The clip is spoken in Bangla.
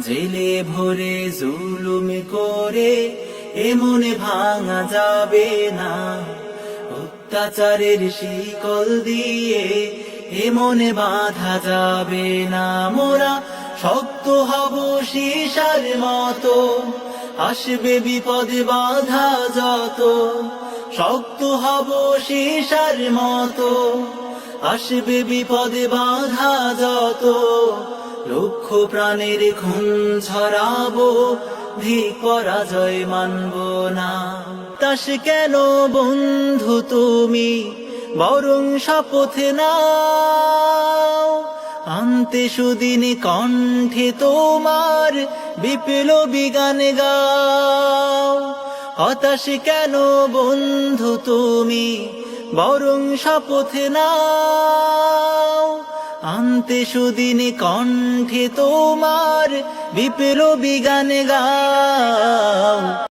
জেলে ভরে জুলুম করে এ মনে ভাঙা যাবে না, অত্যাচারের শিকল দিয়ে এ মনে বাঁধা যাবে না। মোরা শক্ত হব সীসার মতো, আসবে বিপদ বাধা যত। শক্ত হব সীসার মতো, আসবে বিপদ বাধা যত। লক্ষ প্রাণের খুন ঝরাবো, ধিক পরাজয় মানব না। তাস কেন বন্ধু তুমি বরং শপথ নাও, আনতে সুদিন কণ্ঠে তোমার বিপ্লবী গান গাও। হতাশ কেন বন্ধু তুমি বরং শপথ নাও, আনতে সুদিন কণ্ঠে তোমার বিপ্লবী গান গাও।